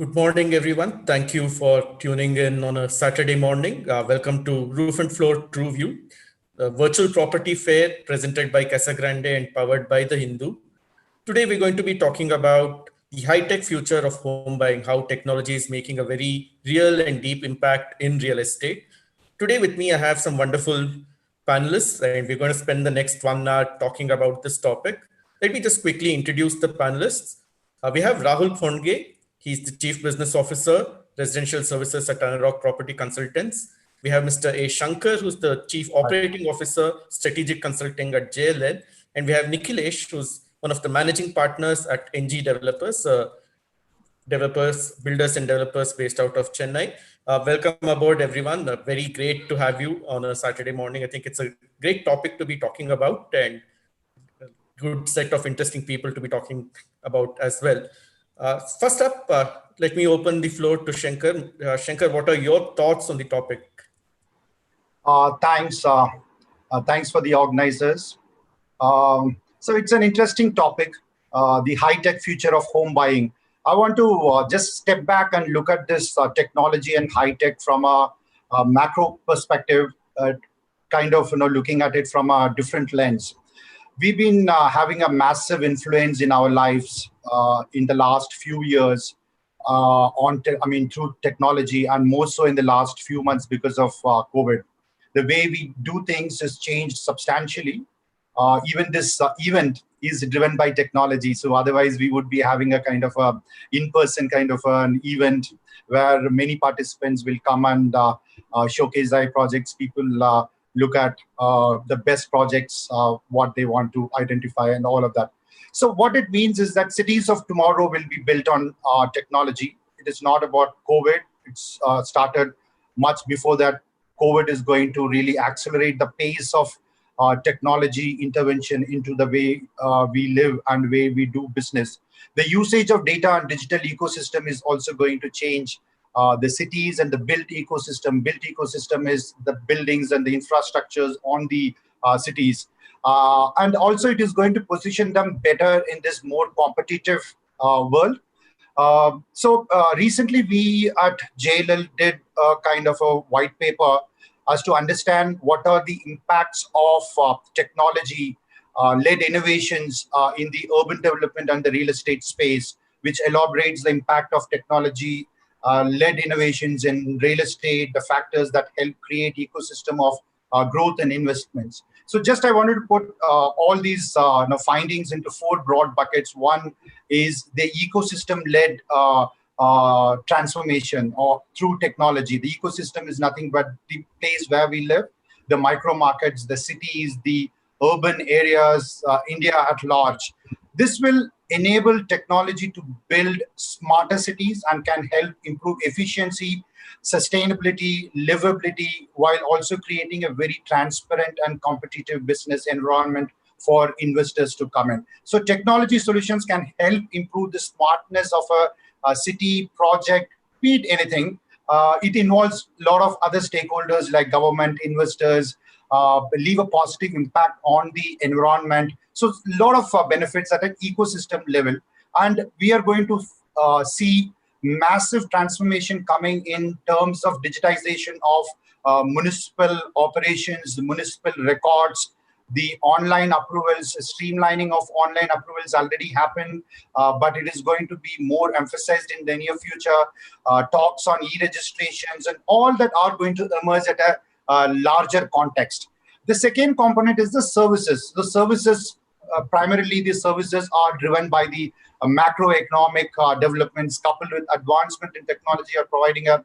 Good morning, everyone. Thank you for tuning in on a Saturday morning. Welcome to Roof and Floor True View, the virtual property fair presented by Casa Grande and powered by The Hindu. Today, we're going to be talking about the high-tech future of home buying, how technology is making a very real and deep impact in real estate. Today with me, I have some wonderful panelists, and we're going to spend the next 1 hour talking about this topic. Let me just quickly introduce the panelists. We have Rahul Phonge. He's the Chief Business Officer, Residential Services at Anurag Property Consultants. We have Mr. A. Shankar, who's the Chief Operating Officer, Strategic Consulting at JLL. And we have Nikhilesh, who's one of the managing partners at NG Developers, builders and developers based out of Chennai. Welcome aboard, everyone. Very great to have you on a Saturday morning. I think it's a great topic to be talking about and a good set of interesting people to be talking about as well. First up, let me open the floor to Shankar. Shankar, what are your thoughts on the topic? Thanks for the organizers. So it's an interesting topic, the high-tech future of home buying. I want to just step back and look at this technology and high-tech from a macro perspective, kind of looking at it from a different lens. We've been having a massive influence in our lives in the last few years through technology, and more so in the last few months because of COVID. The way we do things has changed substantially. Even this event is driven by technology. So otherwise, we would be having a kind of a in-person kind of an event where many participants will come and showcase their projects. People look at the best projects, what they want to identify and all of that. So what it means is that cities of tomorrow will be built on technology. It is not about COVID. It's started much before that. COVID is going to really accelerate the pace of technology intervention into the way we live and way we do business. The usage of data and digital ecosystem is also going to change the cities and the built ecosystem. Built ecosystem is the buildings and the infrastructures on the cities. And also it is going to position them better in this more competitive world. So recently we at JLL did a kind of a white paper as to understand what are the impacts of technology-led innovations in the urban development and the real estate space, which elaborates the impact of technology-led innovations in real estate, the factors that help create ecosystem of growth and investments. So just I wanted to put all these findings into four broad buckets. One is the ecosystem-led transformation or through technology. The ecosystem is nothing but the place where we live, the micro markets, the cities, the urban areas, India at large. This will enable technology to build smarter cities and can help improve efficiency, sustainability, livability, while also creating a very transparent and competitive business environment for investors to come in. So technology solutions can help improve the smartness of a city project, be it anything. It involves a lot of other stakeholders like government, investors, leave a positive impact on the environment. So a lot of benefits at an ecosystem level. And we are going to see massive transformation coming in terms of digitization of municipal operations, municipal records, the online approvals, streamlining of online approvals already happened, but it is going to be more emphasized in the near future. Talks on e-registrations and all that are going to emerge at a larger context. The second component is the services. The services, primarily the services are driven by the macroeconomic developments coupled with advancement in technology are providing a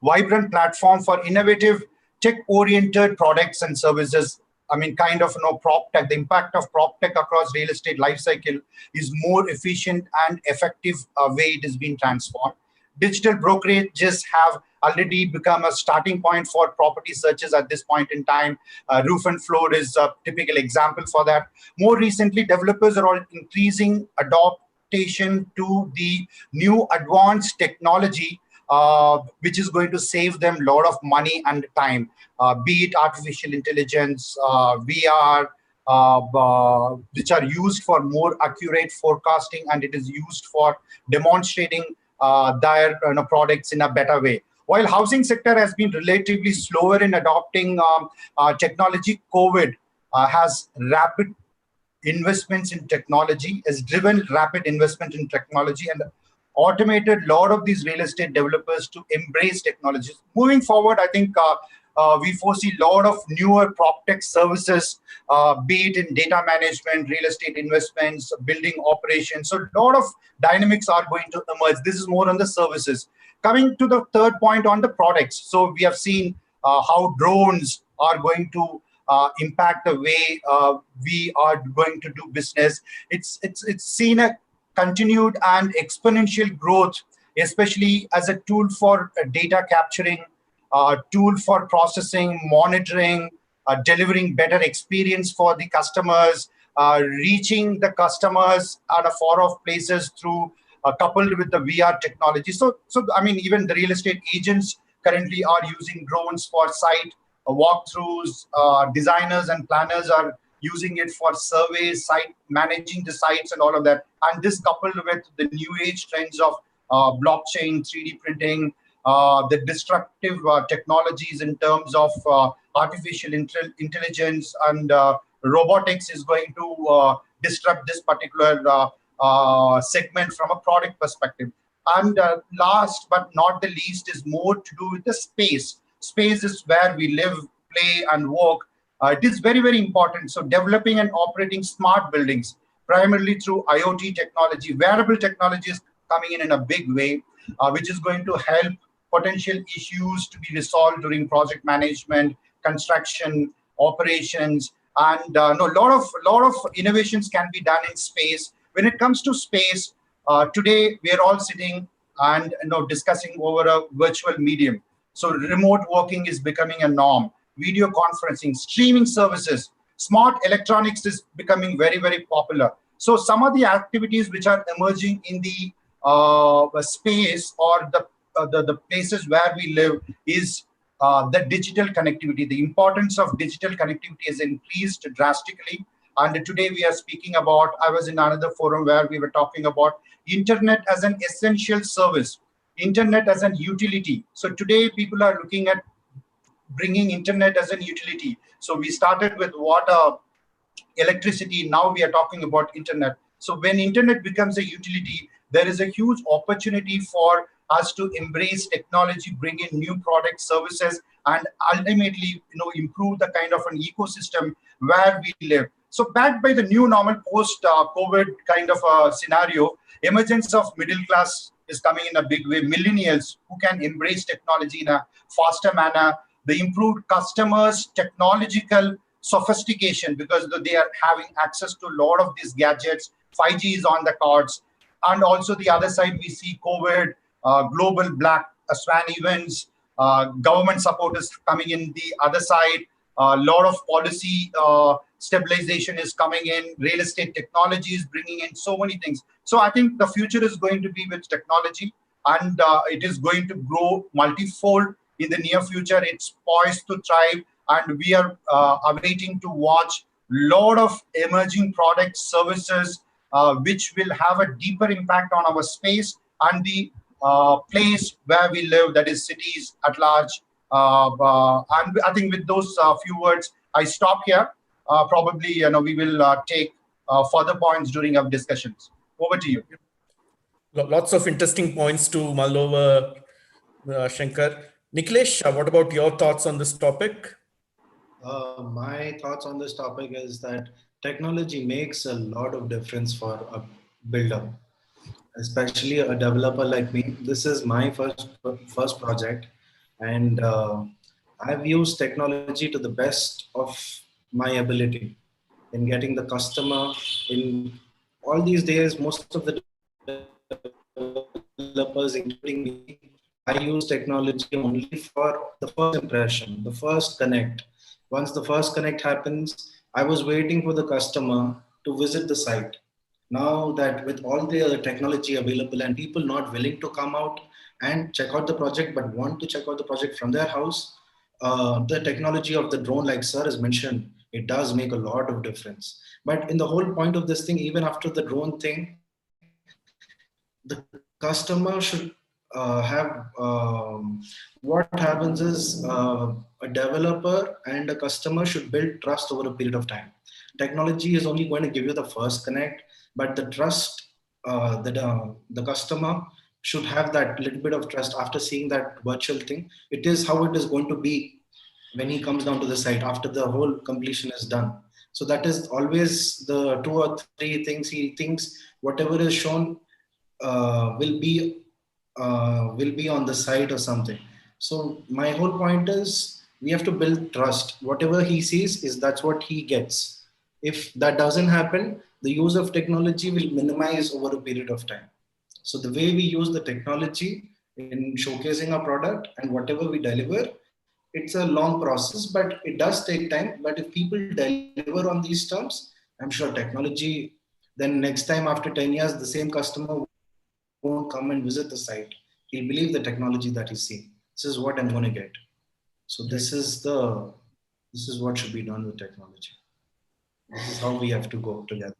vibrant platform for innovative tech-oriented products and services. I mean, kind of prop tech. The impact of prop tech across real estate lifecycle is more efficient and effective way it is being transformed. Digital brokerages have already become a starting point for property searches at this point in time. Roof and floor is a typical example for that. More recently, developers are all increasing adaptation to the new advanced technology, which is going to save them a lot of money and time, be it artificial intelligence, VR, which are used for more accurate forecasting, and it is used for demonstrating their products in a better way. While housing sector has been relatively slower in adopting technology, COVID has rapid investments in technology, has driven rapid investment in technology and automated a lot of these real estate developers to embrace technologies. Moving forward, I think we foresee a lot of newer prop tech services, be it in data management, real estate investments, building operations. So a lot of dynamics are going to emerge. This is more on the services. Coming to the third point on the products. So we have seen how drones are going to impact the way we are going to do business. It's seen a continued and exponential growth, especially as a tool for data capturing, tool for processing, monitoring, delivering better experience for the customers, reaching the customers at a far off places through coupled with the VR technology. So I mean, even the real estate agents currently are using drones for site walkthroughs. Designers and planners are using it for surveys, site managing the sites, and all of that. And this coupled with the new age trends of blockchain, 3D printing, the disruptive technologies in terms of artificial intelligence and robotics is going to disrupt this particular segment from a product perspective. And last but not the least is more to do with the space. Space is where we live, play, and work. It is very, very important. So developing and operating smart buildings, primarily through IoT technology, wearable technology is coming in a big way, which is going to help potential issues to be resolved during project management, construction, operations, and no, lot of innovations can be done in space. When it comes to space, today we are all sitting and discussing over a virtual medium. So remote working is becoming a norm. Video conferencing, streaming services, smart electronics is becoming very, very popular. So some of the activities which are emerging in the space or the places where we live is the digital connectivity. The importance of digital connectivity has increased drastically. And today we are speaking about, I was in another forum where we were talking about internet as an essential service, internet as an utility. So today people are looking at bringing internet as an utility. So we started with water, electricity. Now we are talking about internet. So when internet becomes a utility, there is a huge opportunity for us to embrace technology, bring in new products, services, and ultimately, improve the kind of an ecosystem where we live. So backed by the new normal post-COVID kind of a scenario, emergence of middle class is coming in a big way. Millennials who can embrace technology in a faster manner, the improved customers, technological sophistication because they are having access to a lot of these gadgets. 5G is on the cards. And also the other side, we see COVID, global black swan events, government support is coming in the other side. A lot of policy stabilization is coming in. Real estate technology is bringing in so many things. So I think the future is going to be with technology, and it is going to grow multifold in the near future. It's poised to thrive, and we are awaiting to watch lot of emerging products, services, which will have a deeper impact on our space and the place where we live, that is cities at large. And I think with those few words, I stop here. Probably, we will take further points during our discussions. Over to you. Lots of interesting points to mull over, Shankar. Niklesh, what about your thoughts on this topic? My thoughts on this topic is that technology makes a lot of difference for a builder, especially a developer like me. This is my first project, and I've used technology to the best of my ability in getting the customer. In all these days, most of the developers, including me, I use technology only for the first impression, the first connect. Once the first connect happens, I was waiting for the customer to visit the site. Now that with all the technology available and people not willing to come out and check out the project but want to check out the project from their house, the technology of the drone, like sir has mentioned, it does make a lot of difference. But in the whole point of this thing, even after the drone thing, the customer customer should have what happens is a developer and a customer should build trust over a period of time. Technology is only going to give you the first connect, but the trust that the customer should have that little bit of trust after seeing that virtual thing. It is how it is going to be when he comes down to the site after the whole completion is done. So that is always the two or three things he thinks whatever is shown will be on the site or something. So my whole point is we have to build trust. Whatever he sees is that's what he gets. If that doesn't happen, the use of technology will minimize over a period of time. So the way we use the technology in showcasing our product and whatever we deliver, it's a long process, but it does take time. But if people deliver on these terms, I'm sure technology, then next time after 10 years, the same customer won't come and visit the site. He'll believe the technology that he's seeing. This is what I'm going to get. So Right. this is what should be done with technology. This is how we have to go together.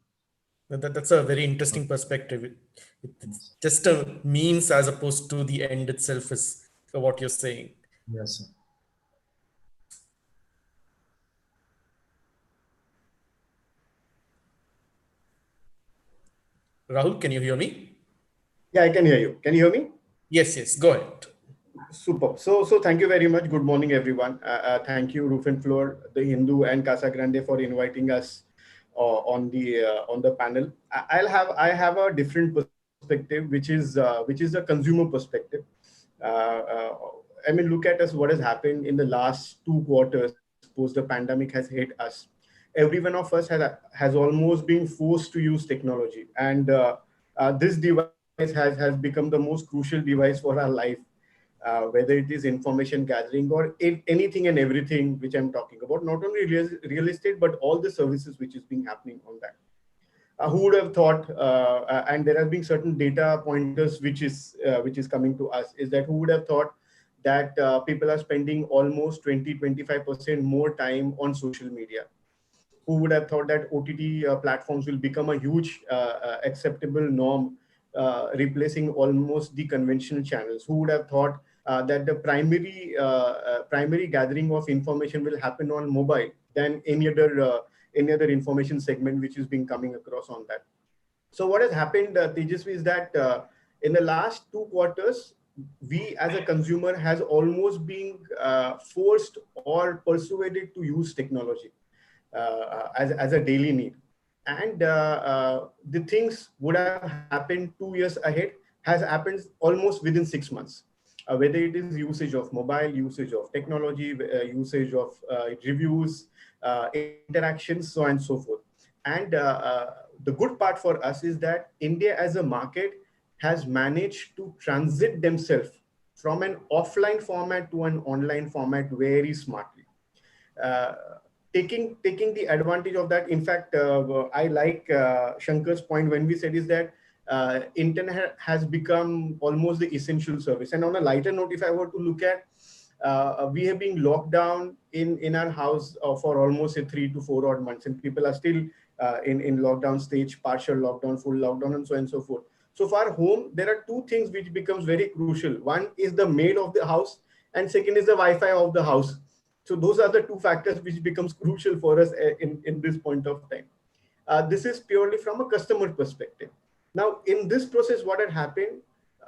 That's a very interesting perspective. It's just a means as opposed to the end itself is what you're saying. Yes, sir. Rahul, can you hear me? Yeah, I can hear you. Can you hear me? Yes, yes, go ahead. Super. So thank you very much. Good morning, everyone. Thank you, Roof and Floor, the Hindu and Casa Grande for inviting us on the panel. I have a different perspective, which is a consumer perspective. Uh, uh, I mean, look at us. What has happened in the last 2 quarters post the pandemic has hit us. Every one of us has almost been forced to use technology, and this device has become the most crucial device for our life, whether it is information gathering or anything and everything which I'm talking about, not only real estate, but all the services which is being happening on that. Who would have thought, and there have been certain data pointers which is coming to us, is that who would have thought that people are spending almost 20-25% more time on social media. Who would have thought that OTT platforms will become a huge acceptable norm, replacing almost the conventional channels? Who would have thought that the primary gathering of information will happen on mobile than any other information segment which is being coming across on that? So what has happened, Tejasvi, is that in the last 2 quarters, we as a consumer has almost been forced or persuaded to use technology as a daily need. And the things would have happened 2 years ahead has happened almost within 6 months. Whether it is usage of mobile, usage of technology, usage of reviews, interactions, so on and so forth. And the good part for us is that India as a market has managed to transit themselves from an offline format to an online format very smartly. Uh, taking the advantage of that. In fact, I like Shankar's point when we said is that internet has become almost the essential service. And on a lighter note, if I were to look at, we have been locked down in our house for almost 3 to 4 odd months, and people are still in lockdown stage, partial lockdown, full lockdown, and so on and so forth. So for home, there are two things which becomes very crucial. One is the maid of the house, and second is the Wi-Fi of the house. So those are the two factors which becomes crucial for us in this point of time. This is purely from a customer perspective. Now, in this process, what had happened,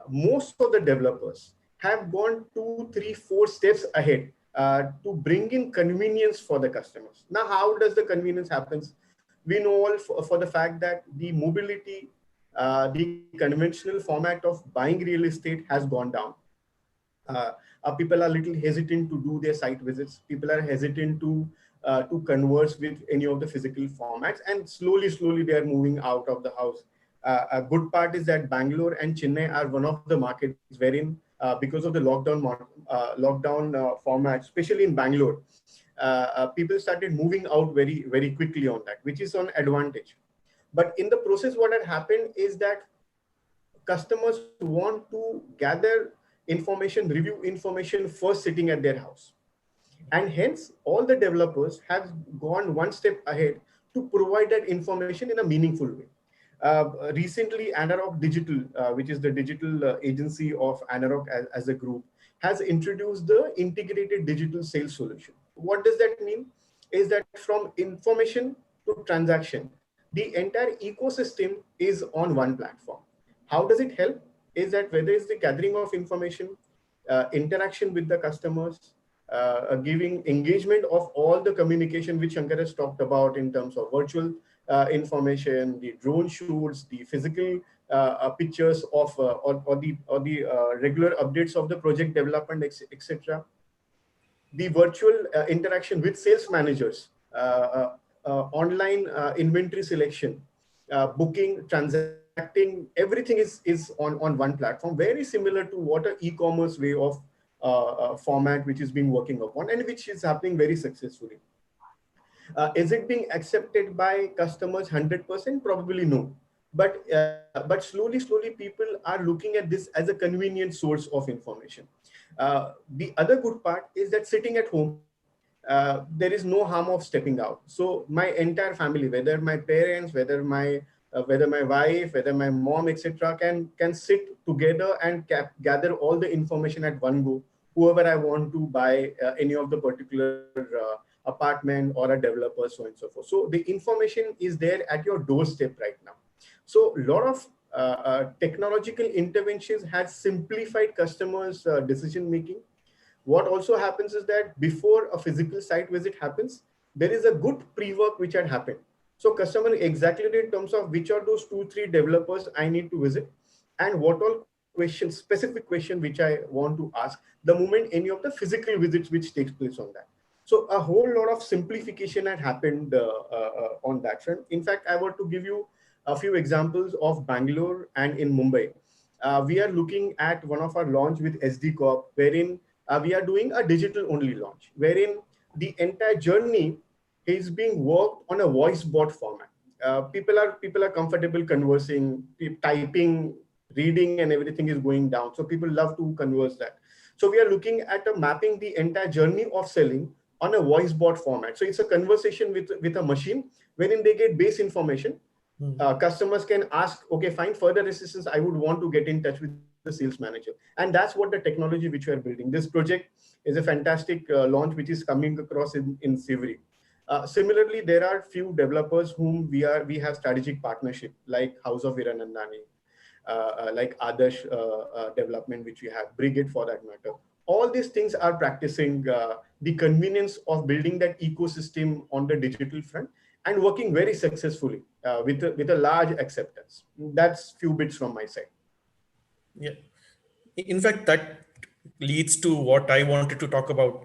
most of the developers have gone 2, 3, 4 steps ahead to bring in convenience for the customers. Now, how does the convenience happens? We know all for the fact that the mobility, the conventional format of buying real estate has gone down. uh, People are little hesitant to do their site visits. People are hesitant to converse with any of the physical formats, and slowly they are moving out of the house. A good part is that Bangalore and Chennai are one of the markets wherein, because of the lockdown format, especially in Bangalore, people started moving out very quickly on that, which is an advantage. But in the process, what had happened is that customers want to gather information, review information first sitting at their house. And hence, all the developers have gone one step ahead to provide that information in a meaningful way. Recently, Anarok Digital, which is the digital agency of Anarok as a group, has introduced the integrated digital sales solution. What does that mean? Is that from information to transaction, the entire ecosystem is on one platform. How does it help? Is that whether it's the gathering of information, interaction with the customers, giving engagement of all the communication which Shankar has talked about in terms of virtual information, the drone shoots, the physical pictures of or the regular updates of the project development, etc. The virtual interaction with sales managers, online inventory selection, booking, transacting, everything is on one platform, very similar to what an e-commerce way of format which is being working upon and which is happening very successfully. Is it being accepted by customers 100%? Probably no. But slowly people are looking at this as a convenient source of information. The other good part is that sitting at home, there is no harm of stepping out. So my entire family, whether my parents, whether my wife, whether my mom, etc., can sit together and gather all the information at one go. Whoever I want to buy any of the particular apartment or a developer, so on and so forth. So the information is there at your doorstep right now. So a lot of technological interventions has simplified customers' decision making. What also happens is that before a physical site visit happens, there is a good pre-work which had happened. So customer exactly in terms of which are those 2-3 developers I need to visit and what all questions, specific question which I want to ask the moment any of the physical visits which takes place on that. So a whole lot of simplification had happened on that front. In fact, I want to give you a few examples of Bangalore and in Mumbai. We are looking at one of our launch with SD Corp, wherein we are doing a digital only launch, wherein the entire journey is being worked on a voice bot format. People are comfortable conversing, typing, reading, and everything is going down. So people love to converse that. So we are looking at mapping the entire journey of selling on a voice bot format. So it's a conversation with a machine wherein they get base information. Customers can ask, okay, find further assistance. I would want to get in touch with the sales manager. And that's what the technology which we are building. This project is a fantastic launch which is coming across in Sivri. Similarly, there are few developers whom we have strategic partnership like House of Viranandani, like Adarsh development, which we have, Brigade for that matter. All these things are practicing the convenience of building that ecosystem on the digital front and working very successfully with a large acceptance. That's few bits from my side. Yeah. In fact, that leads to what I wanted to talk about.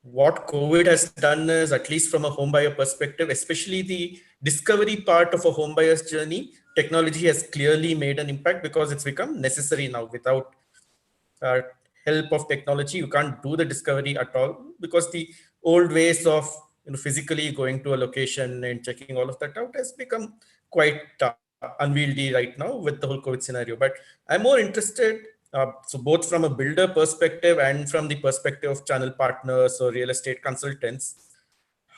What COVID has done is, at least from a home buyer perspective, especially the discovery part of a home buyer's journey, technology has clearly made an impact because it's become necessary now. Without help of technology, you can't do the discovery at all, because the old ways of physically going to a location and checking all of that out has become quite unwieldy right now with the whole COVID scenario. But I'm more interested, so both from a builder perspective and from the perspective of channel partners or real estate consultants,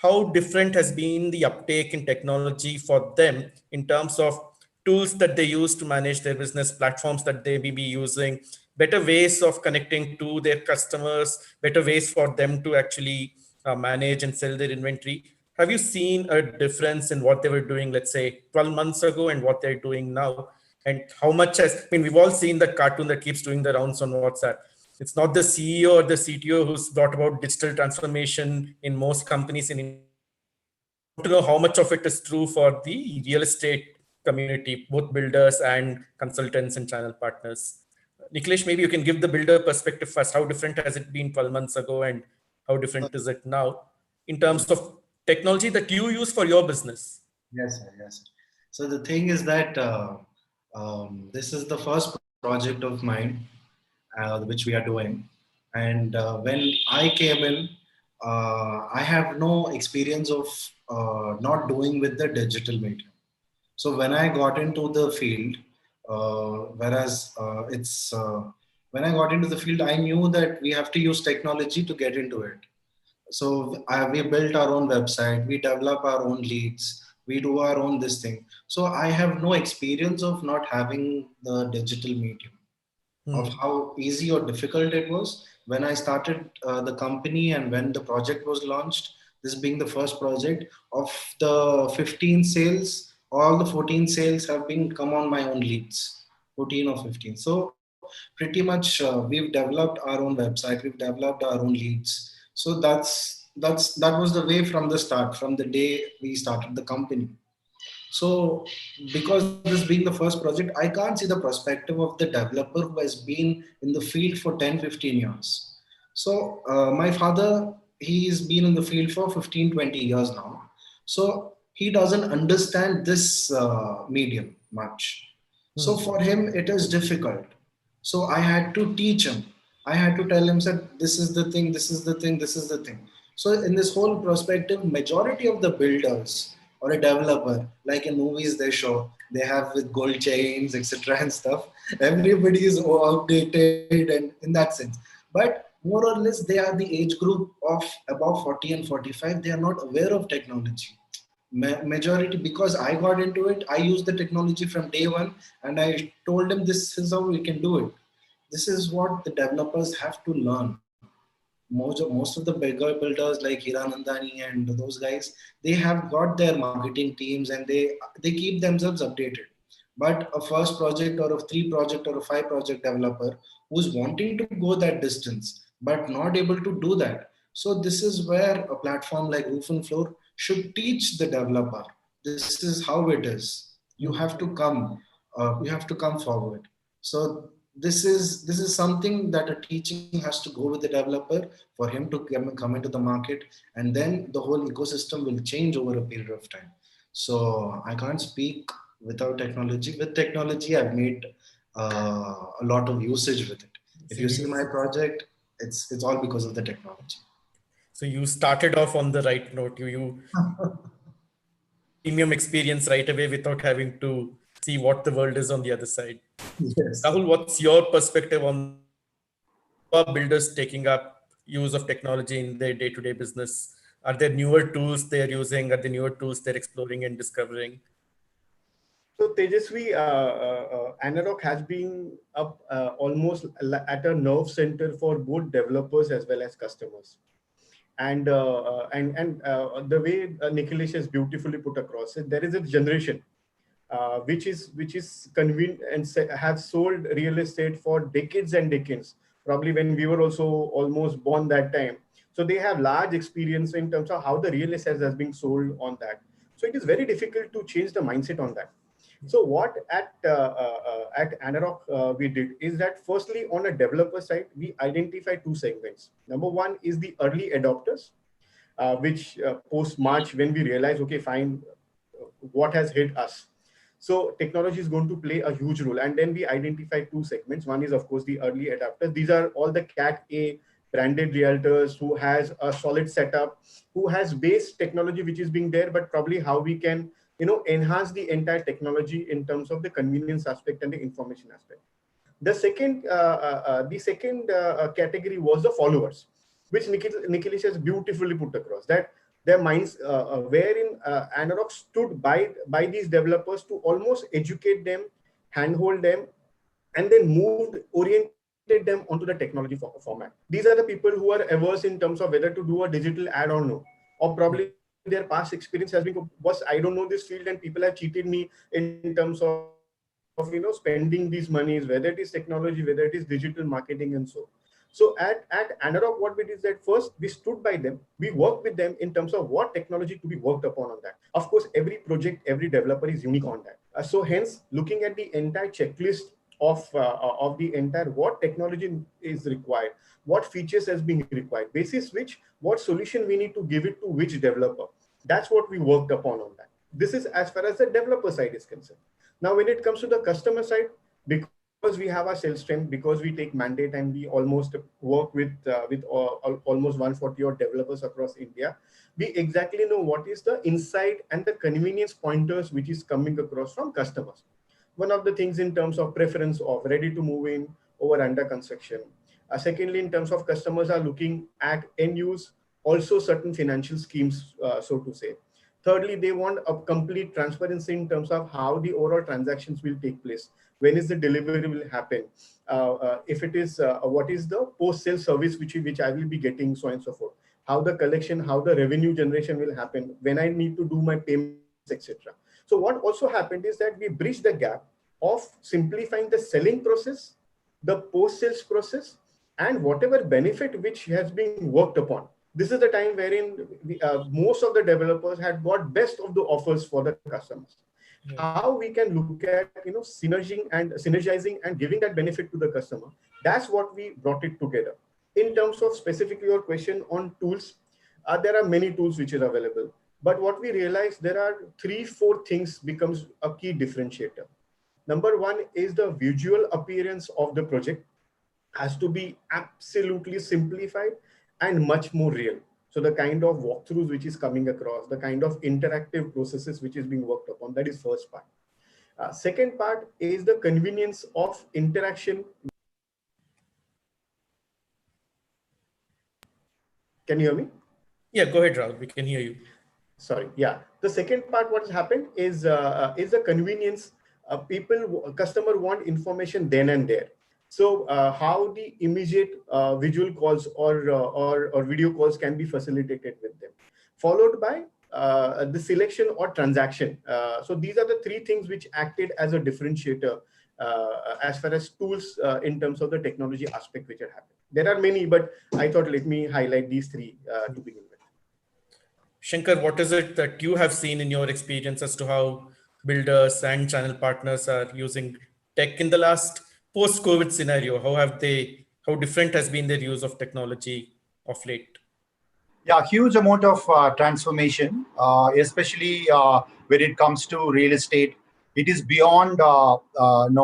how different has been the uptake in technology for them in terms of tools that they use to manage their business, platforms that they may be using, better ways of connecting to their customers, better ways for them to actually manage and sell their inventory. Have you seen a difference in what they were doing, let's say 12 months ago, and what they're doing now? And how much has, I mean, we've all seen that cartoon that keeps doing the rounds on WhatsApp. It's not the CEO or the CTO who's brought about digital transformation in most companies in India. I want to know how much of it is true for the real estate community, both builders and consultants and channel partners. Niklesh, maybe you can give the builder perspective first. How different has it been 12 months ago, and how different is it now in terms of technology that you use for your business? Yes, sir, yes. So the thing is that this is the first project of mine which we are doing. And when I came in, I have no experience of not doing with the digital media. So when I got into the field, whereas when I got into the field, I knew that we have to use technology to get into it. So we built our own website, we develop our own leads, We do our own this thing. So I have no experience of not having the digital medium, of how easy or difficult it was when I started the company and when the project was launched. This being the first project, of the 15 sales, all the 14 sales have been come on my own leads, 14 or 15. So pretty much we've developed our own website, we've developed our own leads. So that was the way from the start, from the day we started the company. So, because this being the first project, I can't see the perspective of the developer who has been in the field for 10, 15 years. So, my father, he's been in the field for 15, 20 years now. So, he doesn't understand this medium much. So, for him, it is difficult. So, I had to teach him. I had to tell him that this is the thing, this is the thing, this is the thing. So, in this whole perspective, majority of the builders or a developer, like in movies they show, they have with gold chains, etc. and stuff. Everybody is outdated and in that sense. But more or less, they are the age group of above 40 and 45. They are not aware of technology. Majority, because I got into it, I used the technology from day one, and I told them this is how we can do it. This is what the developers have to learn. Most of the bigger builders like Hiranandani and those guys, they have got their marketing teams and they keep themselves updated. But a first project or a three project or a five project developer who's wanting to go that distance but not able to do that. So this is where a platform like Roof and Floor should teach the developer. This is how it is. You have to come forward. So this is something that a teaching has to go with the developer for him to come into the market, and then the whole ecosystem will change over a period of time. So I can't speak without technology. With technology, I've made a lot of usage with it. If So you see you my project, it's all because of the technology. so you started off on the right note. You premium experience right away without having to see what the world is on the other side. Yes. Rahul, what's your perspective on how are builders taking up use of technology in their day-to-day business? Are there newer tools they're using? Are there newer tools they're exploring and discovering? So Tejasvi, Analog has been up almost at a nerve center for both developers as well as customers. And the way Nikhilesh has beautifully put across it, there is a generation which is convened and have sold real estate for decades and decades. Probably when we were also almost born that time. So they have large experience in terms of how the real estate has been sold on that. So it is very difficult to change the mindset on that. So what at Anarok we did is that firstly on a developer side we identify two segments. Number one is the early adopters, which post March when we realize, okay, fine, what has hit us. So technology is going to play a huge role. And then we identify two segments. One is, of course, the early adapters. These are all the Cat A branded realtors who has a solid setup, who has base technology, which is being there, but probably how we can, enhance the entire technology in terms of the convenience aspect and the information aspect. The second category was the followers, which Nikhilesh has beautifully put across that their minds wherein Analog stood by these developers to almost educate them, handhold them, and then oriented them onto the technology format. These are the people who are averse in terms of whether to do a digital ad or no, or probably their past experience has been, boss, I don't know this field and people have cheated me in terms of spending these monies, whether it is technology, whether it is digital marketing and so. So at Analog, what we did is that first we stood by them, we worked with them in terms of what technology to be worked upon on that. Of course, every project, every developer is unique on that. So hence, looking at the entire checklist of the entire what technology is required, what features has been required, basis which what solution we need to give it to which developer. That's what we worked upon on that. This is as far as the developer side is concerned. Now, when it comes to the customer side, because we have our sales strength, because we take mandate and we almost work with almost 140 odd developers across India, we exactly know what is the insight and the convenience pointers which is coming across from customers. One of the things in terms of preference of ready to move in over under construction. Secondly, in terms of customers are looking at end use, also certain financial schemes, so to say. Thirdly, they want a complete transparency in terms of how the overall transactions will take place. When is the delivery will happen? If it is, what is the post-sale service which I will be getting, so on and so forth. How the collection, how the revenue generation will happen, when I need to do my payments, etc. So what also happened is that we bridged the gap of simplifying the selling process, the post-sales process, and whatever benefit which has been worked upon. This is the time wherein most of the developers had got best of the offers for the customers. How we can look at synergizing and giving that benefit to the customer. That's what we brought it together. In terms of specifically your question on tools, there are many tools which are available. But what we realized, there are 3-4 things becomes a key differentiator. Number one is the visual appearance of the project has to be absolutely simplified and much more real. So the kind of walkthroughs which is coming across, the kind of interactive processes which is being worked upon, that is first part. Second part is the convenience of interaction. Can you hear me? Yeah, go ahead, Rahul. We can hear you. Sorry. Yeah. The second part, what has happened is the convenience. Customer want information then and there. So how the immediate visual calls or video calls can be facilitated with them, followed by the selection or transaction. So these are the 3 things which acted as a differentiator as far as tools in terms of the technology aspect which are happening. There are many, but I thought let me highlight these 3 to begin with. Shankar, what is it that you have seen in your experience as to how builders and channel partners are using tech in the last post-COVID scenario? How different has been their use of technology of late? Yeah, huge amount of transformation, especially when it comes to real estate. It is beyond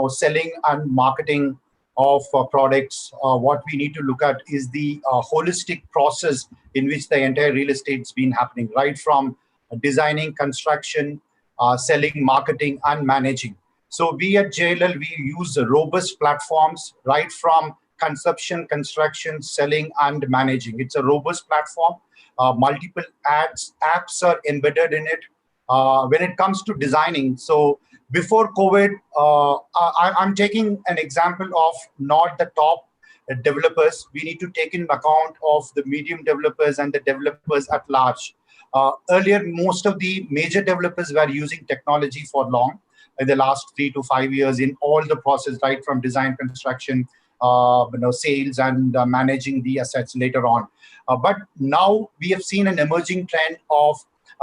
selling and marketing of products. What we need to look at is the holistic process in which the entire real estate's been happening, right from designing, construction, selling, marketing, and managing. So we at JLL, we use robust platforms right from conception, construction, selling, and managing. It's a robust platform. Multiple apps are embedded in it. When it comes to designing, so before COVID, I'm taking an example of not the top developers. We need to take in account of the medium developers and the developers at large. Earlier, most of the major developers were using technology for long, in the last 3 to 5 years in all the process, right from design, construction, sales, and managing the assets later on. But now we have seen an emerging trend of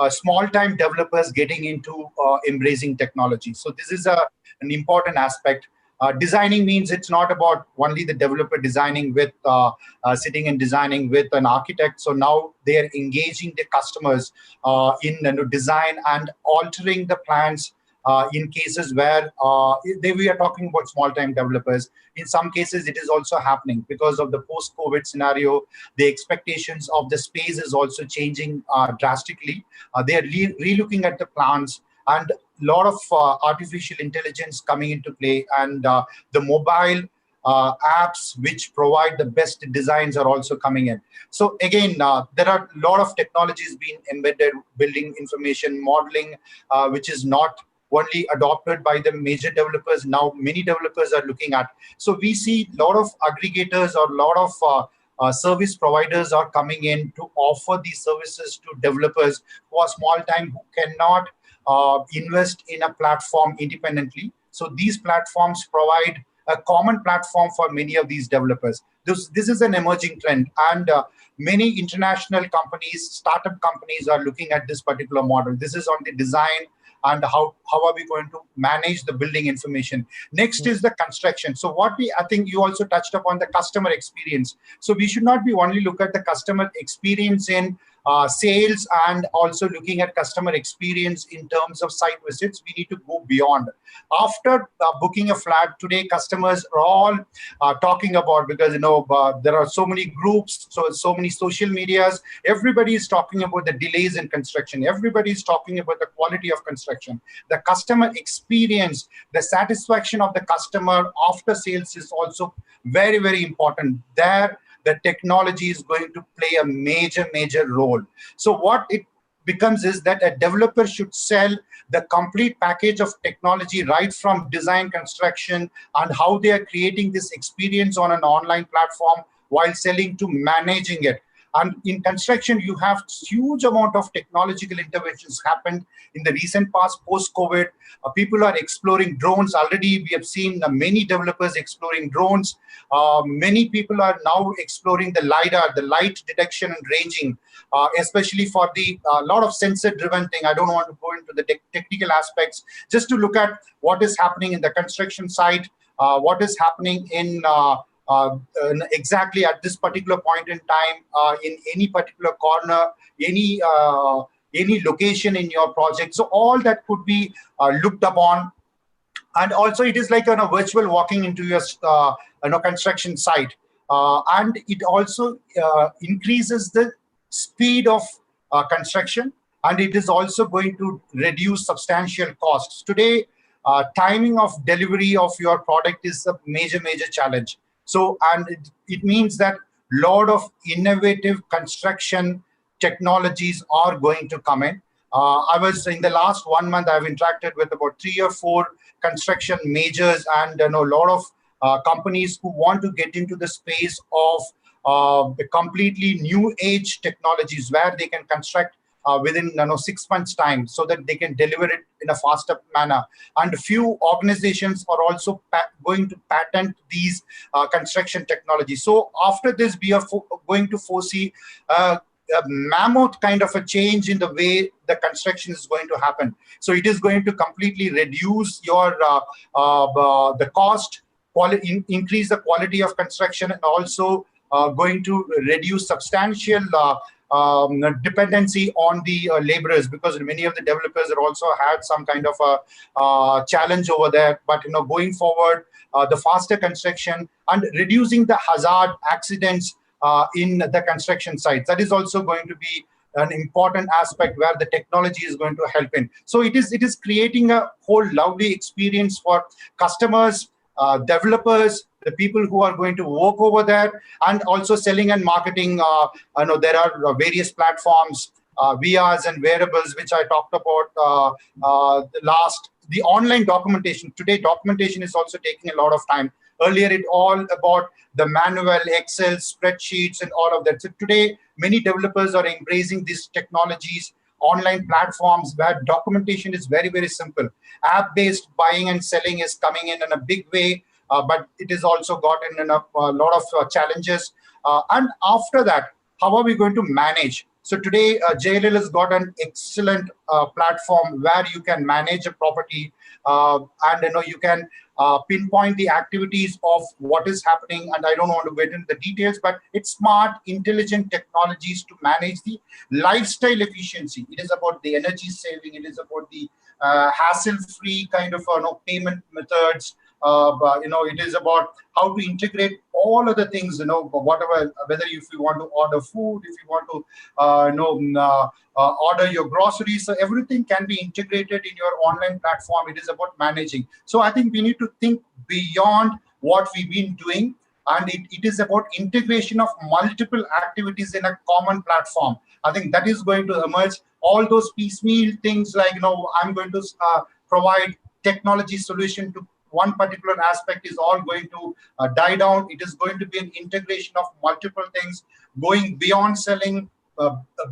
small-time developers getting into embracing technology. So this is an important aspect. Designing means it's not about only the developer designing with sitting and designing with an architect. So now they are engaging the customers in design and altering the plans in cases where we are talking about small-time developers. In some cases, it is also happening because of the post-COVID scenario. The expectations of the space is also changing drastically. They are re-looking at the plans, and a lot of artificial intelligence coming into play, and the mobile apps which provide the best designs are also coming in. So again, there are a lot of technologies being embedded, building information modeling, which is not only adopted by the major developers. Now many developers are looking at. So we see a lot of aggregators or a lot of service providers are coming in to offer these services to developers who are small time, who cannot invest in a platform independently. So these platforms provide a common platform for many of these developers. This is an emerging trend, and many international companies, startup companies are looking at this particular model. This is on the design and how are we going to manage the building information. Next is the construction. So I think you also touched upon the customer experience. So we should not be only look at the customer experience in sales and also looking at customer experience in terms of site visits. We need to go beyond. After booking a flat, today customers are all talking about, because there are so many groups, so many social medias. Everybody is talking about the delays in construction. Everybody is talking about the quality of construction. The customer experience, the satisfaction of the customer after sales is also very, very important. There, the technology is going to play a major role. So what it becomes is that a developer should sell the complete package of technology, right from design, construction, and how they are creating this experience on an online platform while selling to managing it. And in construction, you have huge amount of technological interventions happened in the recent past, post-COVID. People are exploring drones. Already, we have seen many developers exploring drones. Many people are now exploring the LiDAR, the light detection and ranging, especially for the lot of sensor-driven thing. I don't want to go into the technical aspects, just to look at what is happening in the construction site, what is happening in exactly at this particular point in time, in any particular corner, any location in your project. So all that could be looked upon. And also it is like a virtual walking into your construction site, and it also increases the speed of construction, and it is also going to reduce substantial costs. Today, timing of delivery of your product is a major challenge. So, and it means that lot of innovative construction technologies are going to come in. I was in the last 1 month, I've interacted with about 3 or 4 construction majors, and a lot of companies who want to get into the space of the completely new age technologies, where they can construct within 6 months time, so that they can deliver it in a faster manner. And few organizations are also going to patent these construction technologies. So after this, we are going to foresee a mammoth kind of a change in the way the construction is going to happen. So it is going to completely reduce your the cost, increase the quality of construction, and also going to reduce substantial dependency on the laborers, because many of the developers are also had some kind of a challenge over there. But going forward, the faster construction and reducing the hazard accidents in the construction sites, that is also going to be an important aspect where the technology is going to help in. So it is creating a whole lovely experience for customers, developers, the people who are going to work over there, and also selling and marketing. I know there are various platforms, VRs and wearables, which I talked about the online documentation. Today, documentation is also taking a lot of time. Earlier, it all about the manual, Excel, spreadsheets, and all of that. So today, many developers are embracing these technologies, online platforms where documentation is very simple. App-based buying and selling is coming in a big way, but it is also gotten in a lot of challenges. And after that, how are we going to manage? So today, JLL has got an excellent platform where you can manage a property, and you can pinpoint the activities of what is happening. And I don't want to get into the details, but it's smart, intelligent technologies to manage the lifestyle efficiency. It is about the energy saving. It is about the hassle-free kind of payment methods. It is about how to integrate all other things, whatever, whether if you want to order food, if you want to order your groceries, so everything can be integrated in your online platform. It is about managing. So I think we need to think beyond what we've been doing, and it is about integration of multiple activities in a common platform. I think that is going to emerge. All those piecemeal things, like I'm going to provide technology solution to one particular aspect, is all going to die down. It is going to be an integration of multiple things, going beyond selling,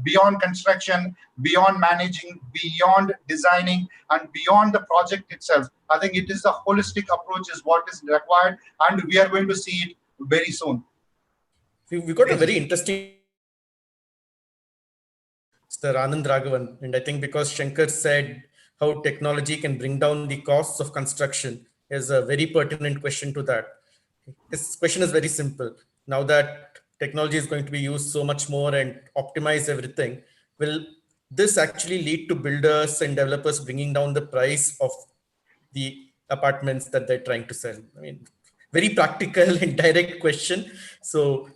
beyond construction, beyond managing, beyond designing, and beyond the project itself. I think it is a holistic approach is what is required, and we are going to see it very soon. We got a very interesting Mr. Anand Raghavan, and I think because Shankar said how technology can bring down the costs of construction is a very pertinent question to that. His question is very simple. Now that technology is going to be used so much more and optimize everything, will this actually lead to builders and developers bringing down the price of the apartments that they're trying to sell? I mean, very practical and direct question. So,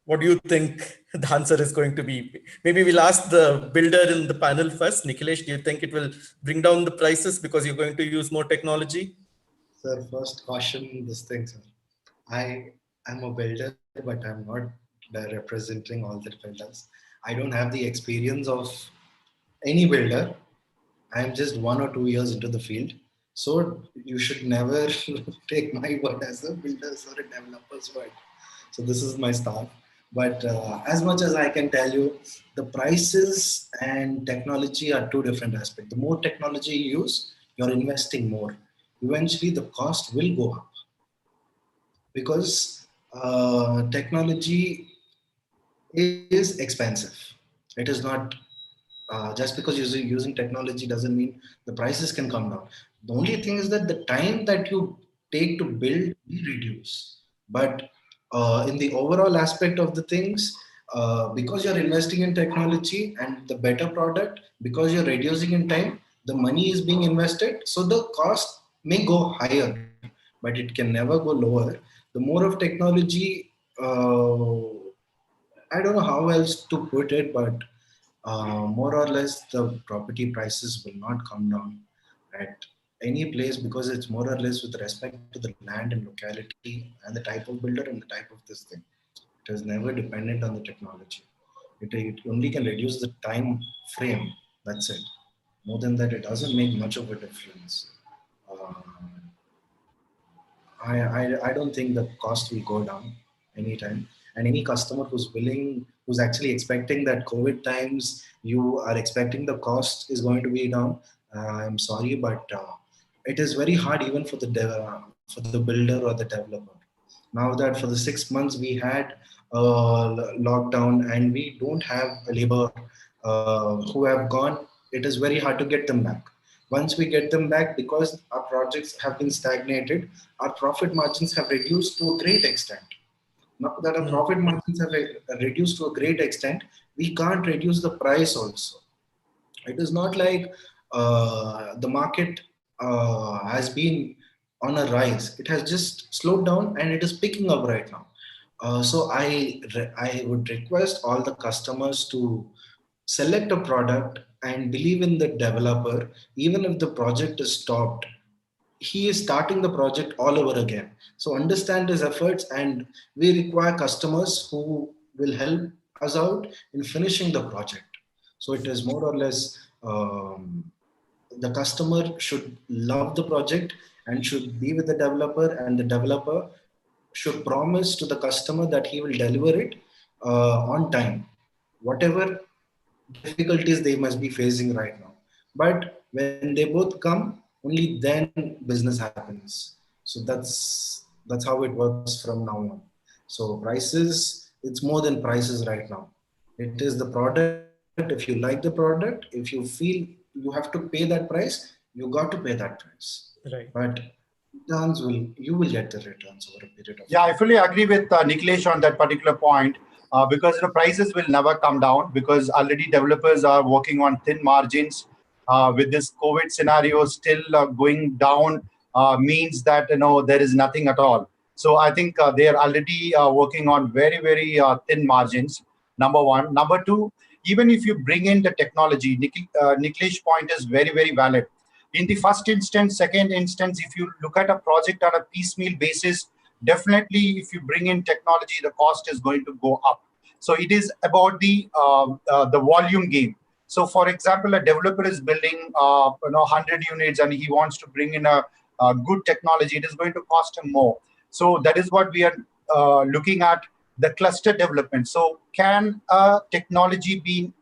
what do you think the answer is going to be? Maybe we'll ask the builder in the panel first. Nikhilesh, do you think it will bring down the prices because you're going to use more technology? Sir, first caution this thing, sir. I am a builder, but I'm not representing all the builders. I don't have the experience of any builder. I am just 1 or 2 years into the field. So you should never take my word as a builder's or a developer's word. So this is my start. But as much as I can tell you, the prices and technology are two different aspects. The more technology you use, you're investing more. Eventually, the cost will go up because technology is expensive. It is not just because you're using technology doesn't mean the prices can come down. The only thing is that the time that you take to build will reduce. But in the overall aspect of the things, because you're investing in technology and the better product, because you're reducing in time, the money is being invested. So the cost may go higher, but it can never go lower. The more of technology, I don't know how else to put it, but more or less the property prices will not come down at any place because it's more or less with respect to the land and locality and the type of builder and the type of this thing. It is never dependent on the technology. It only can reduce the time frame. That's it. More than that, it doesn't make much of a difference. Uh, I don't think the cost will go down anytime. And any customer who's willing, who's actually expecting that COVID times, you are expecting the cost is going to be down. I'm sorry, but it is very hard even for for the builder or the developer. Now that for the 6 months we had lockdown and we don't have a labor who have gone, it is very hard to get them back. Once we get them back, because our projects have been stagnated, our profit margins have reduced to a great extent. Now that our profit margins have reduced to a great extent, we can't reduce the price also. It is not like the market has been on a rise. It has just slowed down and it is picking up right now. I would request all the customers to select a product and believe in the developer, even if the project is stopped. He is starting the project all over again. So understand his efforts, and we require customers who will help us out in finishing the project. So it is more or less the customer should love the project and should be with the developer, and the developer should promise to the customer that he will deliver it on time, whatever difficulties they must be facing right now. But when they both come, only then business happens. So that's how it works from now on. So prices, it's more than prices right now. It is the product. If you like the product, if you feel you have to pay that price, you got to pay that price. Right. But returns will, you will get the returns over a period of Yeah, time. I fully agree with Niklesh on that particular point because the prices will never come down because already developers are working on thin margins. With this COVID scenario still going down means that there is nothing at all. So I think they are already working on very thin margins. Number one. Number two, even if you bring in the technology, Niklesh's point is very valid. In the first instance, second instance, if you look at a project on a piecemeal basis, definitely if you bring in technology, the cost is going to go up. So it is about the volume game. So for example, a developer is building 100 units and he wants to bring in a good technology. It is going to cost him more. So that is what we are looking at, the cluster development. So can technology be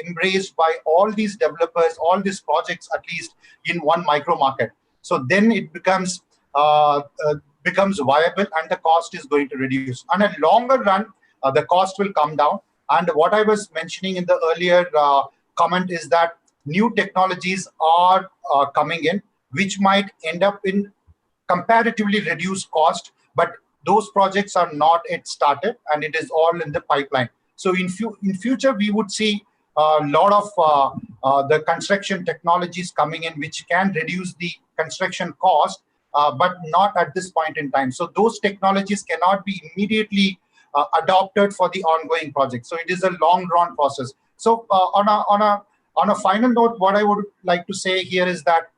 embraced by all these developers, all these projects, at least in one micro market? So then it uh, uh, becomes viable and the cost is going to reduce. On a longer run, the cost will come down. And what I was mentioning in the earlier comment is that new technologies are coming in, which might end up in comparatively reduced cost, but those projects are not yet started and it is all in the pipeline. So in future, we would see a lot of the construction technologies coming in, which can reduce the construction cost, but not at this point in time. So those technologies cannot be immediately adopted for the ongoing project. So it is a long drawn process. So on a final note, what I would like to say here is that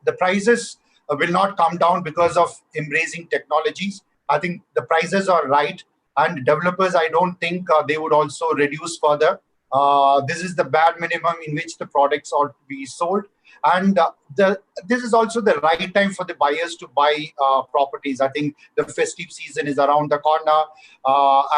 the prices will not come down because of embracing technologies. I think the prices are right. And developers, I don't think they would also reduce further. This is the bare minimum in which the products are to be sold. And this is also the right time for the buyers to buy properties. I think the festive season is around the corner,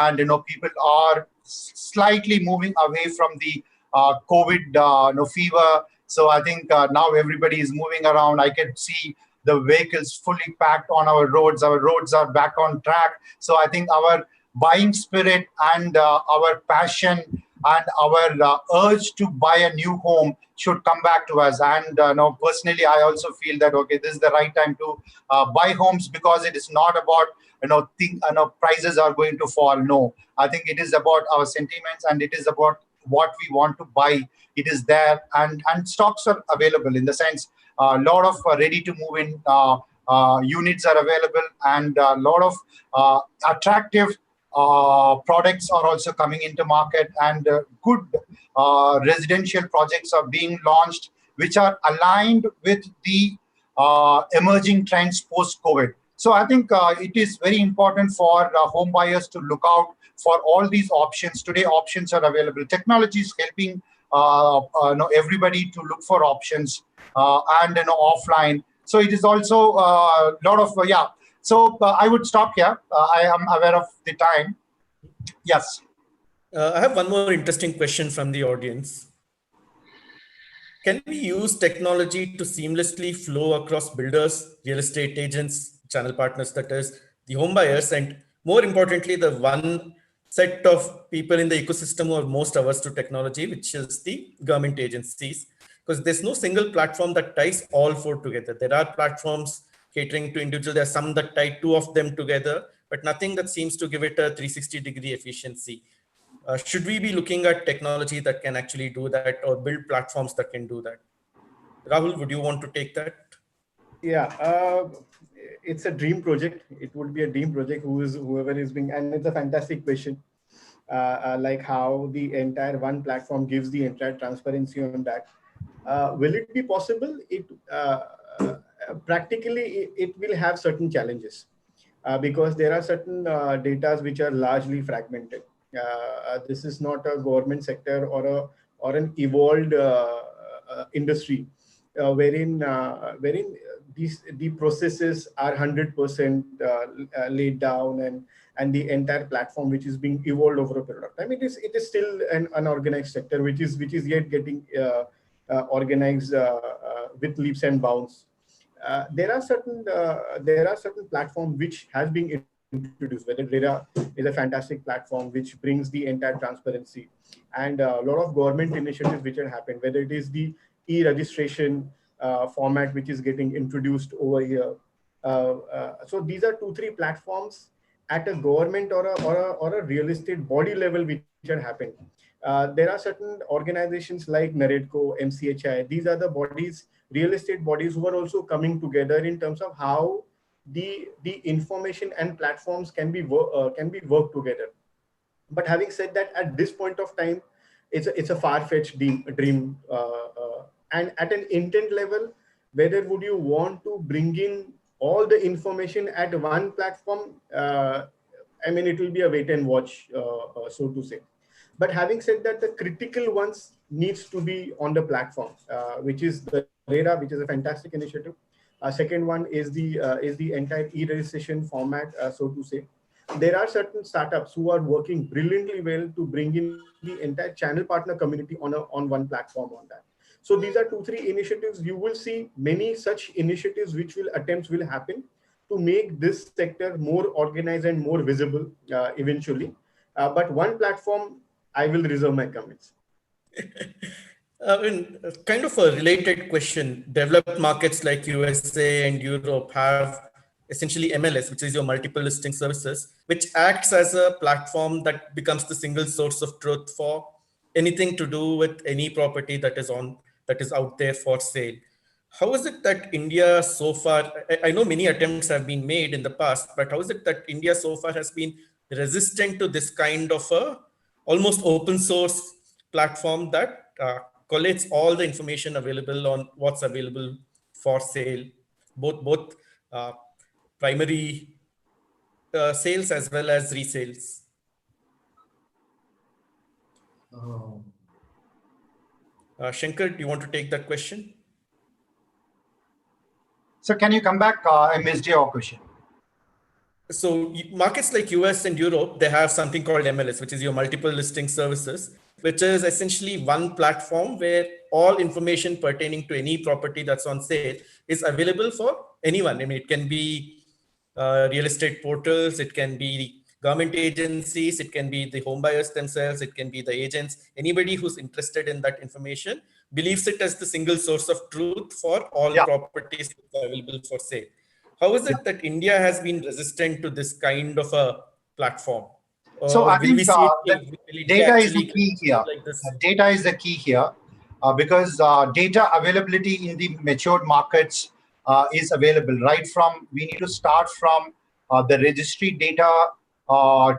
and people are slightly moving away from the COVID fever. So I think now everybody is moving around. I can see the vehicles fully packed on our roads. Our roads are back on track. So I think our buying spirit and our passion and our urge to buy a new home should come back to us. And no, personally, I also feel that okay, this is the right time to buy homes, because it is not about prices are going to fall. No, I think it is about our sentiments, and it is about what we want to buy. It is there, and stocks are available, in the sense a lot of ready to move in units are available, and a lot of attractive products are also coming into market, and good residential projects are being launched, which are aligned with the emerging trends post COVID. So I think it is very important for home buyers to look out for all these options. Today, options are available. Technology is helping everybody to look for options, and offline. So it is also a lot of yeah. So I would stop here. I am aware of the time. Yes. I have one more interesting question from the audience. Can we use technology to seamlessly flow across builders, real estate agents, channel partners, that is, the home buyers, and more importantly, the one set of people in the ecosystem who are most averse to technology, which is the government agencies? Because there's no single platform that ties all four together. There are platforms catering to individuals. There are some that tie two of them together, but nothing that seems to give it a 360-degree efficiency. Should we be looking at technology that can actually do that, or build platforms that can do that? Rahul, would you want to take that? Yeah, it's a dream project. It would be a dream project. Whoever is being, and it's a fantastic question. Like how the entire one platform gives the entire transparency on that. Will it be possible? Practically it will have certain challenges, because there are certain data which are largely fragmented. This is not a government sector or an evolved industry, wherein the processes are 100% laid down, and the entire platform which is being evolved over a period of time. It is still an unorganized sector which is yet getting organized with leaps and bounds. There are certain platforms which has been introduced. Whether RERA is a fantastic platform which brings the entire transparency, and a lot of government initiatives which have happened. Whether it is the e-registration format which is getting introduced over here. So these are 2-3 platforms at a government or a real estate body level which are happening. There are certain organizations like NAREDCO, MCHI. These are the bodies, real estate bodies, who are also coming together in terms of how the information and platforms can be worked together. But having said that, at this point of time, it's a far-fetched dream. And at an intent level, whether would you want to bring in all the information at one platform? I mean, it will be a wait and watch, so to say. But having said that, the critical ones needs to be on the platform, which is the RERA, which is a fantastic initiative. Second one is the entire e-registration format, so to say. There are certain startups who are working brilliantly well to bring in the entire channel partner community on one platform on that. So these are 2-3 initiatives. You will see many such initiatives attempts will happen to make this sector more organized and more visible eventually. But one platform, I will reserve my comments. Kind of a related question. Developed markets like USA and Europe have essentially MLS, which is your multiple listing services, which acts as a platform that becomes the single source of truth for anything to do with any property that is out there for sale. How is it that India so far, I know many attempts have been made in the past, but how is it that India so far has been resistant to this kind of a almost open source platform that collates all the information available on what's available for sale, both primary sales as well as resales? Shankar, do you want to take that question? So can you come back? I missed your question. So markets like US and Europe, they have something called MLS, which is your multiple listing services, which is essentially one platform where all information pertaining to any property that's on sale is available for anyone. I mean, it can be real estate portals, it can be government agencies, it can be the home buyers themselves, it can be the agents, anybody who's interested in that information believes it as the single source of truth for all Yeah. properties available for sale. How is Yeah. it that India has been resistant to this kind of a platform? So Or I will we think see it, that will India data is the actually key here. like this? Data is the key here because data availability in the matured markets is available right from, we need to start from the registry data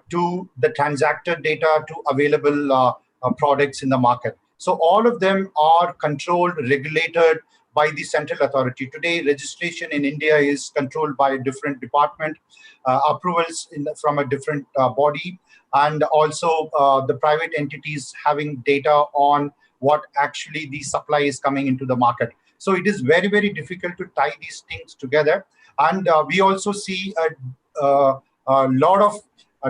to the transacted data to available products in the market. So all of them are controlled, regulated by the central authority. Today, registration in India is controlled by a different department, approvals from a different body, and also the private entities having data on what actually the supply is coming into the market. So it is very, very difficult to tie these things together. And we also see a lot of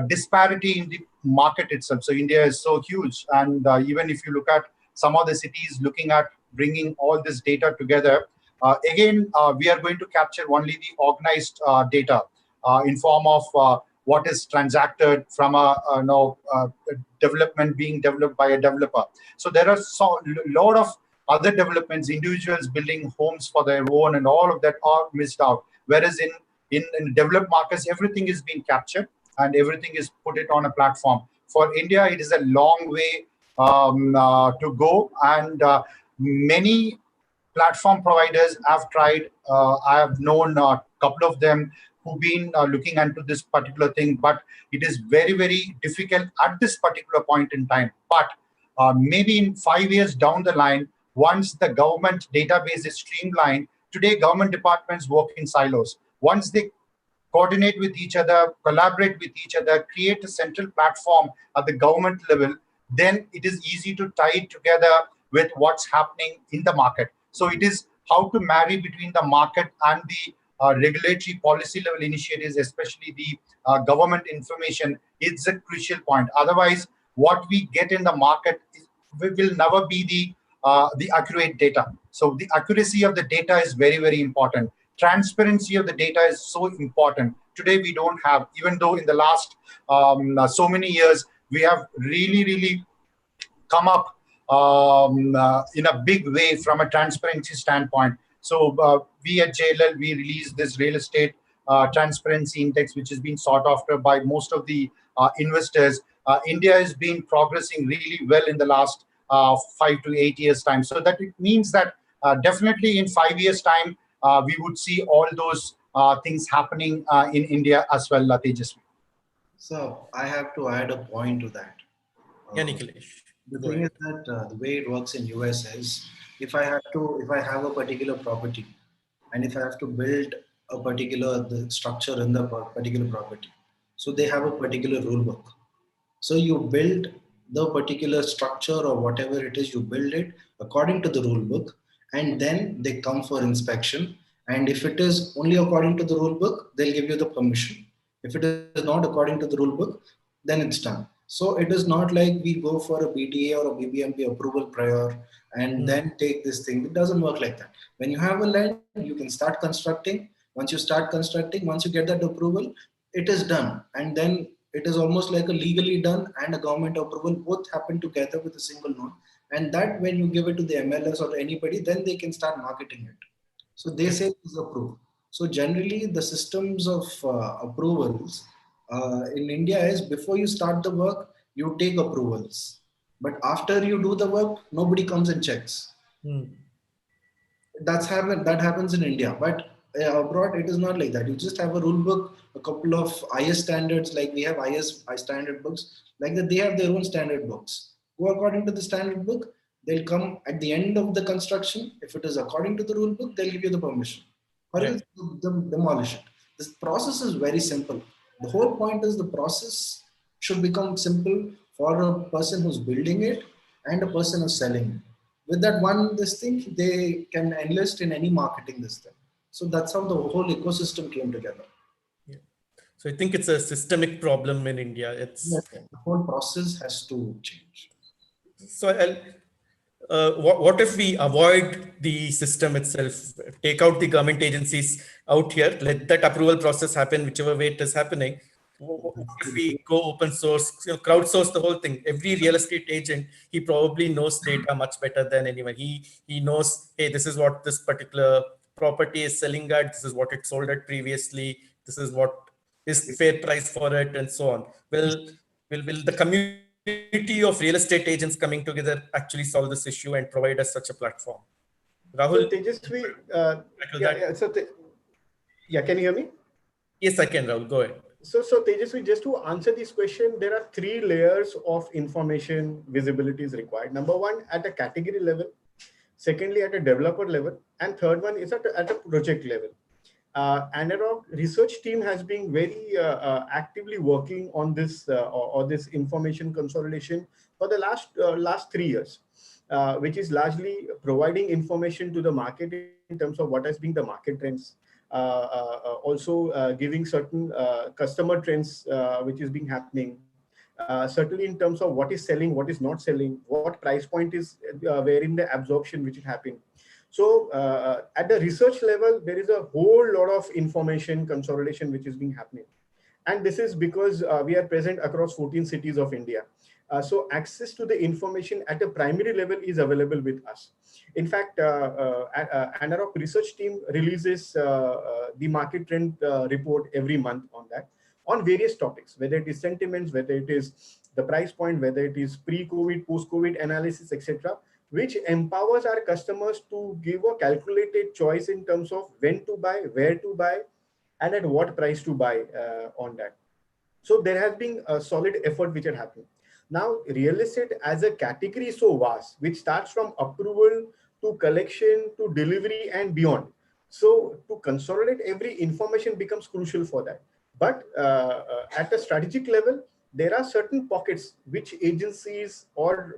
disparity in the market itself. So India is so huge. And even if you look at some of the cities looking at bringing all this data together, again, we are going to capture only the organized data in form of what is transacted from a development being developed by a developer. So there are so lot of other developments, individuals building homes for their own, and all of that are missed out. Whereas in developed markets, everything is being captured and everything is put it on a platform. For India, it is a long way to go, and many platform providers have tried. I have known a couple of them who've been looking into this particular thing, but it is very, very difficult at this particular point in time. But maybe in 5 years down the line, once the government database is streamlined, today government departments work in silos. Once they coordinate with each other, collaborate with each other, create a central platform at the government level, then it is easy to tie it together with what's happening in the market. So it is how to marry between the market and the regulatory policy level initiatives, especially the government information. It's a crucial point. Otherwise, what we get in the market will never be the accurate data. So the accuracy of the data is very, very important. Transparency of the data is so important. Today we don't have, even though in the last so many years we have really, really come up in a big way from a transparency standpoint. So we at JLL, we released this real estate transparency index, which has been sought after by most of the investors. India has been progressing really well in the last 5 to 8 years time. So that it means that definitely in 5 years time, we would see all those things happening in India as well, Tejasvi. So I have to add a point to that. Yeah, Nikhilesh. The Go thing ahead. is that the way it works in US is, if I have a particular property, and if I have to build a particular the structure in the particular property, so they have a particular rule book. So you build the particular structure or whatever it is, you build it according to the rule book, and then they come for inspection. And if it is only according to the rule book, they'll give you the permission. If it is not according to the rule book, then it's done. So it is not like we go for a BTA or a BBMP approval prior and then take this thing. It doesn't work like that. When you have a land, you can start constructing. Once you get that approval, it is done. And then it is almost like a legally done and a government approval both happen together with a single note. And that when you give it to the MLS or anybody, then they can start marketing it. So they say it is approved. So generally the systems of approvals in India is, before you start the work, you take approvals. But after you do the work, nobody comes and checks. That happens in India, but abroad it is not like that. You just have a rule book, a couple of IS standards, like we have I standard books, like that. They have their own standard books. Go according to the standard book. They'll come at the end of the construction. If it is according to the rule book, they'll give you the permission, or else they'll demolish it. This process is very simple. The whole point is the process should become simple for a person who's building it and a person who's selling. With that one, this thing, they can enlist in any marketing this thing. So that's how the whole ecosystem came together. Yeah. So I think it's a systemic problem in India. Yes, It's the whole process has to change. so what if we avoid the system itself, take out the government agencies out here, let that approval process happen, whichever way it is happening? What if we go open source, crowdsource the whole thing? Every real estate agent, he probably knows data much better than anyone. He knows, hey, this is what this particular property is selling at. This is what it sold at previously. This is what is fair price for it, and so on. Will the community of real estate agents coming together actually solve this issue and provide us such a platform? So Rahul, Tejasvi, tackle that? can you hear me? Yes, I can, Rahul. Go ahead. So Tejasvi, just to answer this question, there are three layers of information visibility is required. Number one, at a category level. Secondly, at a developer level. And third one is at a project level. Analog research team has been very actively working on this or this information consolidation for the last 3 years, which is largely providing information to the market in terms of what has been the market trends, also giving certain customer trends which is being happening. Certainly in terms of what is selling, what is not selling, what price point is wherein the absorption which is happening. So at the research level, there is a whole lot of information consolidation which is being happening. And this is because we are present across 14 cities of India. So access to the information at a primary level is available with us. In fact, Anarok research team releases the market trend report every month on that, on various topics, whether it is sentiments, whether it is the price point, whether it is pre-COVID, post-COVID analysis, etc., which empowers our customers to give a calculated choice in terms of when to buy, where to buy, and at what price to buy on that. So there has been a solid effort which had happened. Now, real estate as a category is so vast, which starts from approval to collection to delivery and beyond. So to consolidate every information becomes crucial for that. But at a strategic level, there are certain pockets which agencies or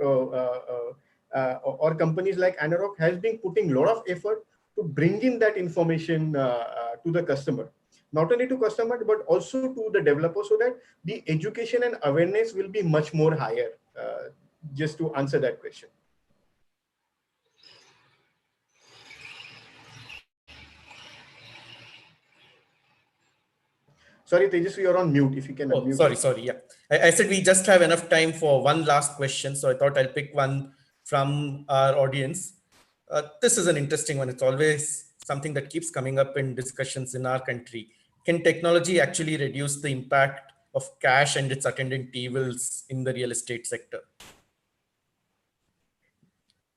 companies like Anarok has been putting a lot of effort to bring in that information to the customer. Not only to customer, but also to the developer, so that the education and awareness will be much more higher, just to answer that question. Sorry, Tejasvi, you're on mute. If you can unmute. Sorry. Yeah. I said we just have enough time for one last question. So I thought I'll pick one from our audience. This is an interesting one. It's always something that keeps coming up in discussions in our country. Can technology actually reduce the impact of cash and its attendant evils in the real estate sector?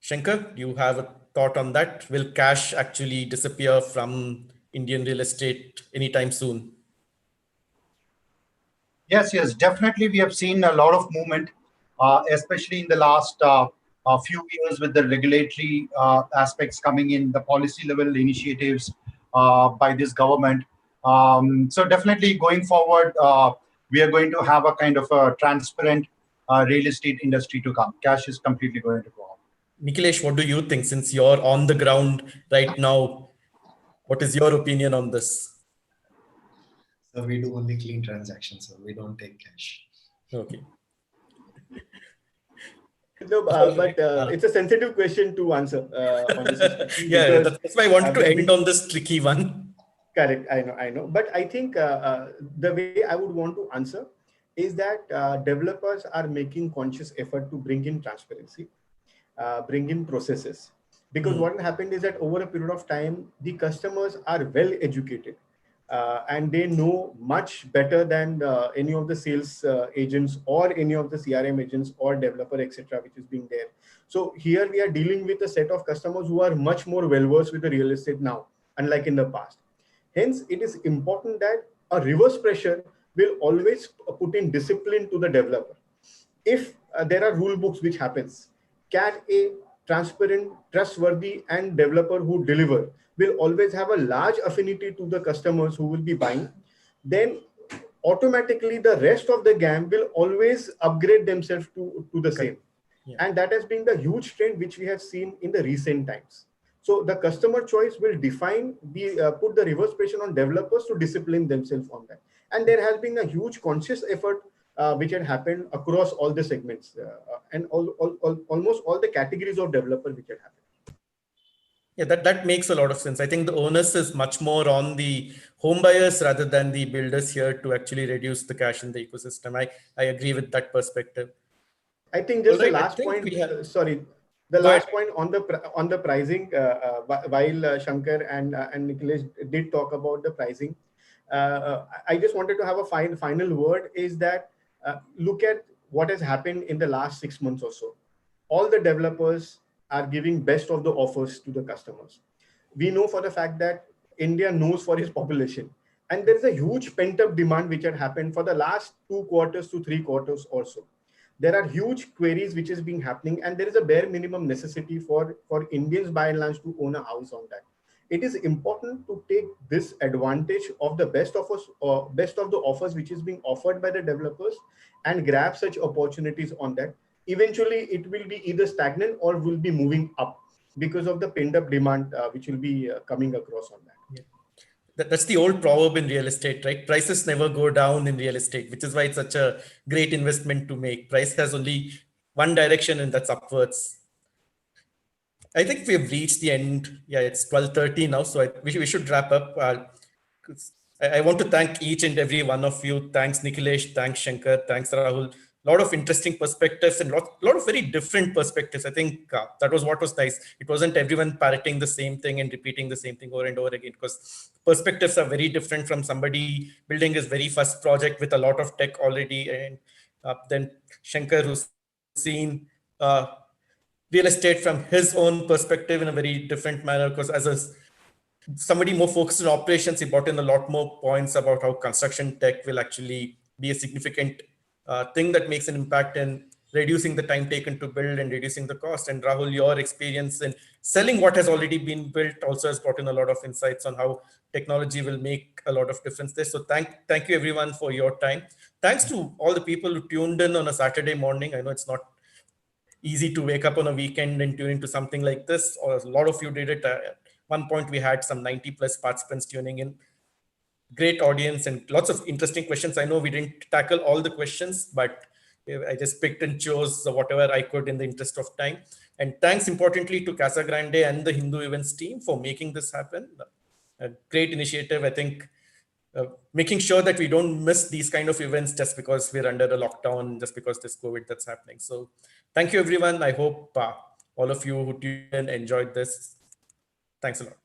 Shankar, do you have a thought on that? Will cash actually disappear from Indian real estate anytime soon? Yes, definitely. We have seen a lot of movement, especially in the last few years with the regulatory aspects coming in, the policy level initiatives by this government. So definitely going forward, we are going to have a kind of a transparent real estate industry to come. Cash is completely going to go out. Nikhilesh, what do you think? Since you're on the ground right now, what is your opinion on this? So we do only clean transactions, so we don't take cash. Okay. No, but it's a sensitive question to answer on this. Yeah, that's why I wanted to end on this tricky one. Correct, I know. But I think the way I would want to answer is that developers are making conscious effort to bring in transparency, bring in processes. Because what happened is that over a period of time, the customers are well educated and they know much better than any of the sales agents or any of the CRM agents or developer, etc., which is being there. So here we are dealing with a set of customers who are much more well-versed with the real estate now, unlike in the past. Hence, it is important that a reverse pressure will always put in discipline to the developer. If there are rule books which happens, CAT A, transparent, trustworthy, and developer who deliver will always have a large affinity to the customers who will be buying, then automatically the rest of the gang will always upgrade themselves to the same. Yeah. And that has been the huge trend which we have seen in the recent times. So the customer choice will define the put the reverse pressure on developers to discipline themselves on that. And there has been a huge conscious effort which had happened across all the segments and almost all the categories of developer which had happened. Yeah, that makes a lot of sense. I think the onus is much more on the home buyers rather than the builders here to actually reduce the cash in the ecosystem. I agree with that perspective. I think All just the right, I last think point, we have. sorry, the Go ahead. last point on the pricing, while Shankar and Nikhilesh did talk about the pricing, I just wanted to have a final word is that look at what has happened in the last 6 months or so. All the developers are giving best of the offers to the customers. We know for the fact that India knows for its population, and there is a huge pent up demand which had happened for the last 2 quarters to 3 quarters or so. There are huge queries which is being happening, and there is a bare minimum necessity for Indians by and large to own a house on that. It is important to take this advantage of the best offers or best of the offers which is being offered by the developers and grab such opportunities on that. Eventually it will be either stagnant or will be moving up because of the pent up demand which will be coming across on that. Yeah. That's the old proverb in real estate, right? Prices never go down in real estate, which is why it's such a great investment to make. Price has only one direction, and that's upwards. I think we've reached the end. Yeah, it's 12:30 now, so we should wrap up. 'Cause I want to thank each and every one of you. Thanks, Nikhilesh. Thanks, Shankar. Thanks, Rahul. A lot of interesting perspectives and lot of very different perspectives. I think that was what was nice. It wasn't everyone parroting the same thing and repeating the same thing over and over again, because perspectives are very different from somebody building his very first project with a lot of tech already, and then Shankar, who's seen real estate from his own perspective in a very different manner, because as a somebody more focused on operations, he brought in a lot more points about how construction tech will actually be a significant thing that makes an impact in reducing the time taken to build and reducing the cost. And Rahul, your experience in selling what has already been built also has brought in a lot of insights on how technology will make a lot of difference there. So thank you everyone for your time. Thanks to all the people who tuned in on a Saturday morning. I know it's not easy to wake up on a weekend and tune into something like this, or a lot of you did it. At one point, we had some 90 plus participants tuning in. Great audience and lots of interesting questions. I know we didn't tackle all the questions, but I just picked and chose whatever I could in the interest of time. And thanks importantly to Casa Grande and the Hindu Events team for making this happen. A great initiative, I think. Making sure that we don't miss these kind of events just because we're under a lockdown, just because there's COVID that's happening. So thank you, everyone. I hope all of you who tuned in enjoyed this. Thanks a lot.